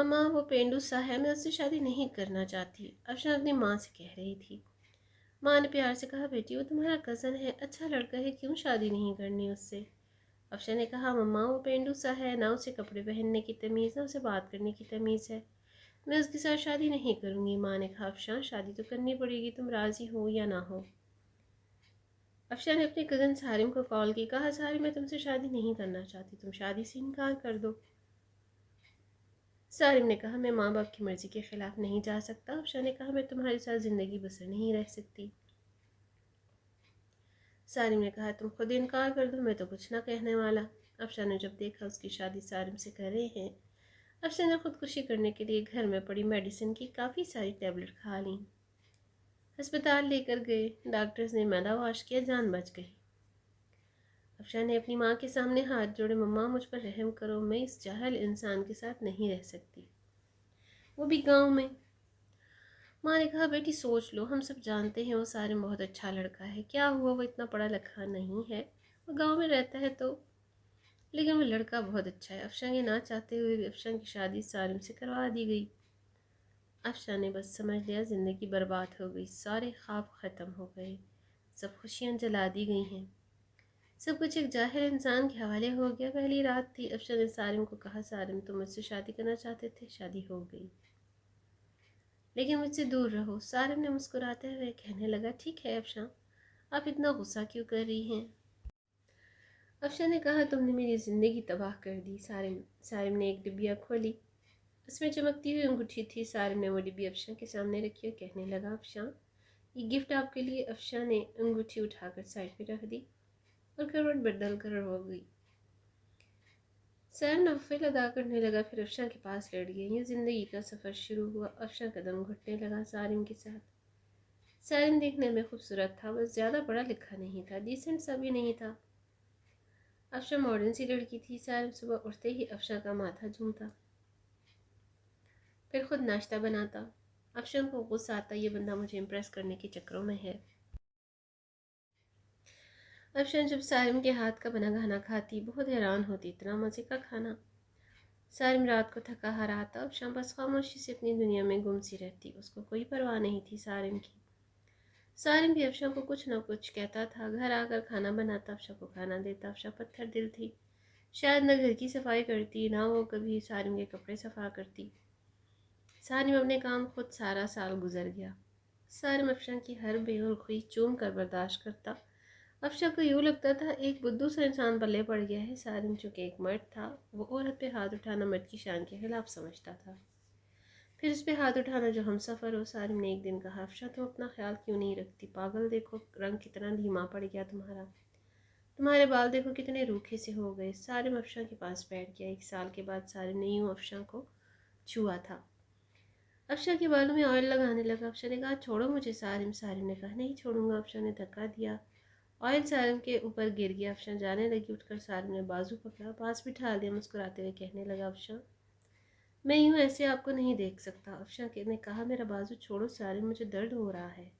मम्मा वो पेंडू सा है, मैं उससे शादी नहीं करना चाहती, अफशान अपनी माँ से कह रही थी। माँ ने प्यार से कहा, बेटी वो तुम्हारा कज़न है, अच्छा लड़का है, क्यों शादी नहीं करनी उससे। अफशान ने कहा, मम्मा वो पेंडू सा है, ना उसे कपड़े पहनने की तमीज़, ना उसे बात करने की तमीज़ है, मैं उसके साथ शादी नहीं करूँगी। माँ ने कहा, अफशान शादी तो करनी पड़ेगी, तुम राज़ी हो या ना हो। अफशान ने अपने कज़न सारिम को कॉल की, कहा, सारिम मैं तुमसे शादी नहीं करना चाहती, तुम शादी से इनकार कर दो। सारिम ने कहा, मैं माँ बाप की मर्ज़ी के ख़िलाफ़ नहीं जा सकता। अफशान ने कहा, मैं तुम्हारे साथ ज़िंदगी बसर नहीं रह सकती। सारिम ने कहा, तुम खुद इनकार कर दो, मैं तो कुछ ना कहने वाला। अफशान ने जब देखा उसकी शादी सारिम से कर रहे हैं, अफशान ने खुदकुशी करने के लिए घर में पड़ी मेडिसिन की काफ़ी सारी टैबलेट खा ली। अस्पताल लेकर गए, डॉक्टर्स ने मैदा वाश किया, जान बच गई। अफशान ने अपनी माँ के सामने हाथ जोड़े, मम्मा मुझ पर रहम करो, मैं इस जाहल इंसान के साथ नहीं रह सकती, वो भी गांव में। माँ ने कहा, बेटी सोच लो, हम सब जानते हैं वो सारिम बहुत अच्छा लड़का है, क्या हुआ वो इतना पढ़ा लिखा नहीं है, वो गांव में रहता है तो, लेकिन वो लड़का बहुत अच्छा है। अफशान के ना चाहते हुए भी अफशान की शादी सारिम से करवा दी गई। अफशान ने बस समझ लिया ज़िंदगी बर्बाद हो गई, सारे ख्वाब ख़त्म हो गए, सब खुशियाँ जला दी गई हैं, सब कुछ एक जाहिल इंसान के हवाले हो गया। पहली रात थी, अफशान ने सारिम को कहा, सारिम तुम मुझसे शादी करना चाहते थे, शादी हो गई, लेकिन मुझसे दूर रहो। सारिम ने मुस्कुराते हुए कहने लगा, ठीक है अफशान, आप इतना गुस्सा क्यों कर रही हैं। अफशान ने कहा, तुमने मेरी ज़िंदगी तबाह कर दी। सारिम ने एक डिबिया खोली, उसमें चमकती हुई अंगूठी थी। सारिम ने वो डिब्बी अफशान के सामने रखी और कहने लगा, अफशान ये गिफ्ट आपके लिए। अफशान ने अंगूठी उठाकर साइड पे रख दी और करवट बदल कर हो गई। सारिम नफिल अदा करने लगा, फिर अफशान के पास लेट गया। ये ज़िंदगी का सफ़र शुरू हुआ। अफशान कदम घुटने लगा सारिम के साथ। सारिम देखने में खूबसूरत था, बस ज़्यादा पढ़ा लिखा नहीं था, डिसेंट सा भी नहीं था। अफशान मॉडर्न सी लड़की थी। सारिम सुबह उठते ही अफशान का माथा झूमता, फिर खुद नाश्ता बनाता। अफशान को गुस्सा आता, ये बंदा मुझे इम्प्रेस करने के चक्करों में है। अफशान जब सारिम के हाथ का बना खाना खाती बहुत हैरान होती, इतना मज़े का खाना। सारिम रात को थका हारा आता, अफशान बस खामोशी से अपनी दुनिया में गुम सी रहती, उसको कोई परवाह नहीं थी सारिम की। सारिम भी अफशान को कुछ न कुछ कहता था, घर आकर खाना बनाता, अफशान को खाना देता। अफशान पत्थर दिल थी, शायद न घर की सफाई करती, ना वो कभी सारिम के कपड़े सफा करती। सारिम अपने काम खुद सारा साल गुजर गया। सारिम अफशान की हर बेरुखी चूम कर बर्दाश्त करता। अफशान को यूँ लगता था एक बुद्धू सा इंसान पल्ले पड़ गया है। सारिम चूँकि एक मर्द था, वो औरत पे हाथ उठाना मर्द की शान के खिलाफ समझता था, फिर उस पे हाथ उठाना जो हम सफ़र हो। सारिम ने एक दिन कहा, अफशान तुम अपना ख्याल क्यों नहीं रखती, पागल देखो रंग कितना धीमा पड़ गया तुम्हारा, तुम्हारे बाल देखो कितने रूखे से हो गए। सारिम अफशान के पास बैठ गया। 1 साल के बाद सारिम ने यूँ अफशान को छुआ था। अफशा के बालों में ऑयल लगाने लगा। अफशा ने कहा, छोड़ो मुझे सारिम ने कहा, नहीं छोड़ूंगा। अफशा ने धक्का दिया, ऑयल सारिम के ऊपर गिर गया। अफशा जाने लगी, उठकर सारिम ने बाजू पकड़ा, पास बिठा दिया। मुस्कुराते हुए कहने लगा, अफशा मैं यूँ ऐसे आपको नहीं देख सकता। अफशा ने कहा, मेरा बाजू छोड़ो सारिम, मुझे दर्द हो रहा है।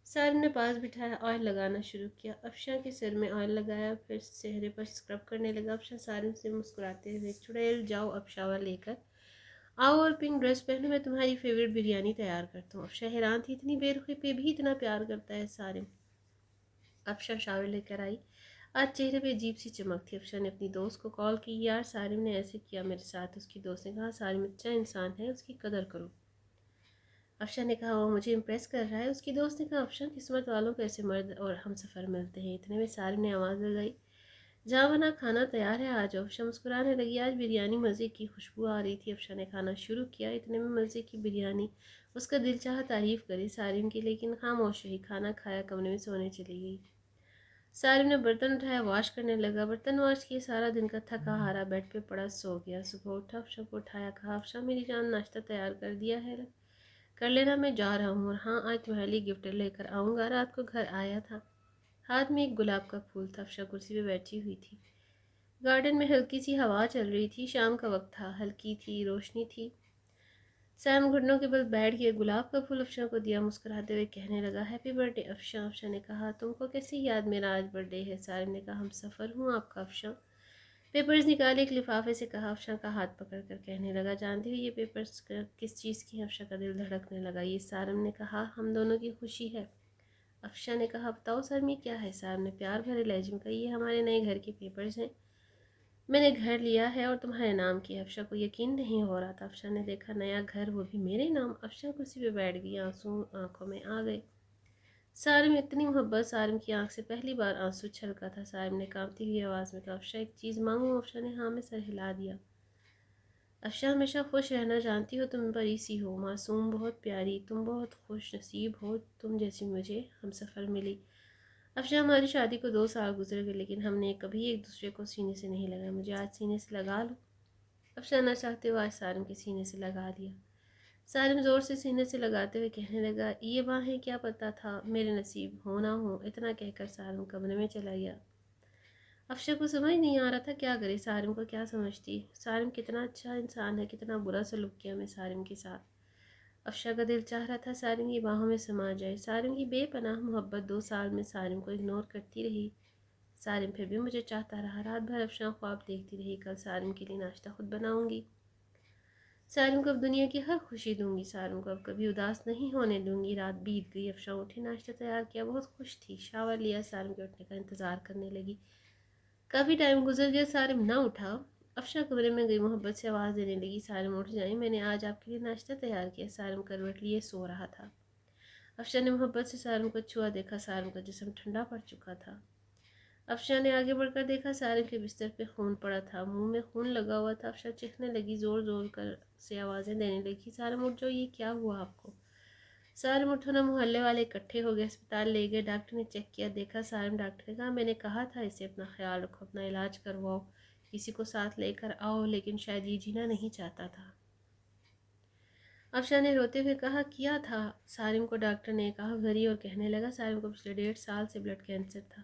सारिम ने पास बिठाया, ऑयल लगाना शुरू किया। अफशा के सिर में ऑयल लगाया, फिर चेहरे पर स्क्रब करने लगा। अफशा सारिम से मुस्कुराते हुए, चुड़ैल जाओ अब शावर लेकर आओ और पिंक ड्रेस पहनो, मैं तुम्हारी फेवरेट बिरयानी तैयार करता हूँ। अफशा हैरान थी, इतनी बेरुखी पे भी इतना प्यार करता है सारिम। अफशा शावर लेकर आई, आज चेहरे पे अजीब सी चमक थी। अफशा ने अपनी दोस्त को कॉल की, यार सारिम ने ऐसे किया मेरे साथ। उसकी दोस्त ने कहा, सारिम अच्छा इंसान है, उसकी कदर करो। अफशा ने कहा, वो मुझे इम्प्रेस कर रहा है। उसकी दोस्त ने कहा, अफशा किस्मत वालों को ऐसे मर्द और हम सफ़र मिलते हैं। इतने में सारिम ने आवाज़ लगाई, जहाँ बना खाना तैयार है, आ जाओ। अफशा मुस्कुराने लगी, आज बिरयानी मज़े की खुशबू आ रही थी। अफशा ने खाना शुरू किया, इतने में मज़े की बिरयानी, उसका दिल चाहा तारीफ़ करे सारिम की, लेकिन खामोश रही। खाना खाया, कमरे में सोने चली गई। सारिम ने बर्तन उठाया, वॉश करने लगा। बर्तन वॉश किए, सारा दिन का थका हारा बेड पे पड़ा सो गया। सुबह उठा, अफशा को उठाया, कहा, अफशा मेरी जान नाश्ता तैयार कर दिया है, कर लेना, मैं जा रहा हूँ। और हाँ, आज तुम्हारे लिए गिफ्ट लेकर आऊँगा। रात को घर आया था, हाथ में एक गुलाब का फूल था। अफशा कुर्सी पे बैठी हुई थी, गार्डन में हल्की सी हवा चल रही थी, शाम का वक्त था, हल्की थी रोशनी थी। सैम घुटनों के बल बैठ गया, गुलाब का फूल अफशा को दिया, मुस्कुराते हुए कहने लगा, हैप्पी बर्थडे अफशा। अफशा ने कहा, तुमको कैसी याद, मेरा आज बर्थडे है। सारिम ने कहा, हम सफ़र हूँ आपका अफशा, پیپرز نکالے ایک لفافے سے کہا، افشاں کا ہاتھ پکڑ کر کہنے لگا، جانتی ہو یہ پیپرز کس چیز کی ہیں؟ افشاں کا دل دھڑکنے لگا۔ یہ سارم نے کہا، ہم دونوں کی خوشی ہے۔ افشاں نے کہا، بتاؤ سارم یہ کیا ہے؟ سارم نے پیار بھرے لہجے میں کہا، یہ ہمارے نئے گھر کے پیپرز ہیں، میں نے گھر لیا ہے اور تمہارے نام کیا۔ افشاں کو یقین نہیں ہو رہا تھا، افشاں نے دیکھا نیا گھر، وہ بھی میرے نام۔ افشاں کرسی پہ بیٹھ گئی، آنسو آنکھوں میں آ گئے۔ سارم اتنی محبت، سارم کی آنکھ سے پہلی بار آنسو چھلکا تھا۔ سارم نے کانپتی ہوئی آواز میں کہا، افشاں ایک چیز مانگوں؟ افشاں نے ہاں میں سر ہلا دیا۔ افشاں ہمیشہ خوش رہنا جانتی ہو، تم پری سی ہو، معصوم، بہت پیاری، تم بہت خوش نصیب ہو، تم جیسی مجھے ہم سفر ملی۔ افشاں ہماری شادی کو 2 سال گزر گئے لیکن ہم نے کبھی ایک دوسرے کو سینے سے نہیں لگا، مجھے آج سینے سے لگا لو۔ افشاں نہ چاہتے ہوئے آج سارم کے سینے سے لگا دیا۔ سارم زور سے سینے سے لگاتے ہوئے کہنے لگا، یہ باہیں کیا پتہ تھا میرے نصیب ہو نہ ہو۔ اتنا کہہ کر سارم کمرے میں چلا گیا۔ افشاں کو سمجھ نہیں آ رہا تھا کیا کرے، سارم کو کیا سمجھتی، سارم کتنا اچھا انسان ہے، کتنا برا سلوک کیا میں سارم کے ساتھ۔ افشاں کا دل چاہ رہا تھا سارم کی باہوں میں سما جائے۔ سارم کی بے پناہ محبت 2 سال میں سارم کو اگنور کرتی رہی۔ سارم پھر بھی مجھے چاہتا رہا۔ رات بھر افشاں خواب دیکھتی رہی، کل سارم کے لیے ناشتہ خود بناؤں گی، سارم کو اب دنیا کی ہر خوشی دوں گی، سارم کو اب کبھی اداس نہیں ہونے دوں گی۔ رات بیت گئی، افشاں اٹھی، ناشتہ تیار کیا، بہت خوش تھی، شاور لیا، سارم کے اٹھنے کا انتظار کرنے لگی۔ کافی ٹائم گزر گیا، سارم نہ اٹھا۔ افشاں کمرے میں گئی، محبت سے آواز دینے لگی، سارم اٹھ جائیں، میں نے آج آپ کے لیے ناشتہ تیار کیا۔ سارم کروٹ لیے سو رہا تھا۔ افشاں نے محبت سے سارم کو چھوا، دیکھا سارم کا جسم ٹھنڈا پڑ چکا تھا۔ افشاں نے آگے بڑھ کر دیکھا، سارم کے بستر پہ خون پڑا تھا، منہ میں خون لگا ہوا تھا۔ افشاں چیخنے لگی، زور زور کر سے آوازیں دینے لگی، سارم اٹھ جاؤ، یہ کیا ہوا آپ کو؟ سارم اٹھو نا، محلے والے اکٹھے ہو گئے، اسپتال لے گئے، ڈاکٹر نے چیک کیا، دیکھا سارم، ڈاکٹر نے کہا میں نے کہا تھا اسے اپنا خیال رکھو، اپنا علاج کرواؤ، کسی کو ساتھ لے کر آؤ، لیکن شاید یہ جینا نہیں چاہتا تھا۔ افشاں نے روتے ہوئے کہا، کیا تھا سارم کو؟ ڈاکٹر نے کہا بھری اور کہنے لگا، سارم کو پچھلے 1.5 سال سے بلڈ کینسر تھا،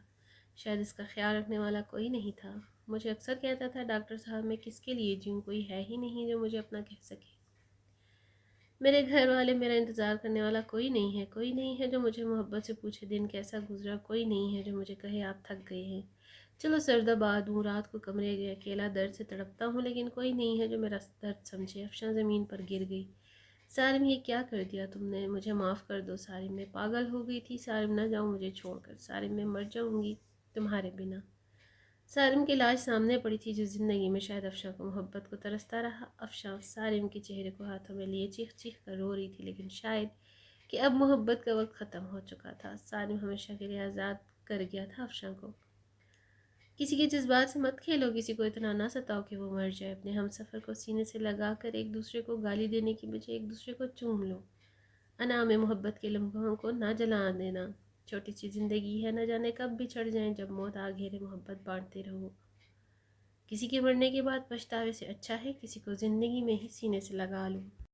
شاید اس کا خیال رکھنے والا کوئی نہیں تھا۔ مجھے اکثر کہتا تھا ڈاکٹر صاحب میں کس کے لیے جیوں، کوئی ہے ہی نہیں جو مجھے اپنا کہہ سکے، میرے گھر والے، میرا انتظار کرنے والا کوئی نہیں ہے، کوئی نہیں ہے جو مجھے محبت سے پوچھے دن کیسا گزرا، کوئی نہیں ہے جو مجھے کہے آپ تھک گئے ہیں، چلو سرداباد ہوں، رات کو کمرے گئے اکیلا درد سے تڑپتا ہوں، لیکن کوئی نہیں ہے جو میرا درد سمجھے۔ افشاں زمین پر گر گئی، سارم یہ کیا کر دیا تم نے، مجھے معاف کر دو سارم، میں پاگل ہو گئی تھی، سارم نہ جاؤ مجھے چھوڑ کر، سارم میں مر جاؤں گی تمہارے بنا۔ سارم کی لاش سامنے پڑی تھی، جو زندگی میں شاید افشاں کو محبت کو ترستا رہا۔ افشاں سارم کے چہرے کو ہاتھوں میں لیے چیخ چیخ کر رو رہی تھی، لیکن شاید کہ اب محبت کا وقت ختم ہو چکا تھا، سارم ہمیشہ کے لیے آزاد کر گیا تھا افشاں کو۔ کسی کے جذبات سے مت کھیلو، کسی کو اتنا نہ ستاؤ کہ وہ مر جائے، اپنے ہم سفر کو سینے سے لگا کر ایک دوسرے کو گالی دینے کی بجائے ایک دوسرے کو چوم لو، انعام محبت کے لمحوں کو نہ جلا دینا، چھوٹی سی زندگی ہے، نہ جانے کب بچھڑ جائیں، جب موت آ گھیرے محبت بانٹتے رہو، کسی کے مرنے کے بعد پچھتاوے سے اچھا ہے کسی کو زندگی میں ہی سینے سے لگا لو۔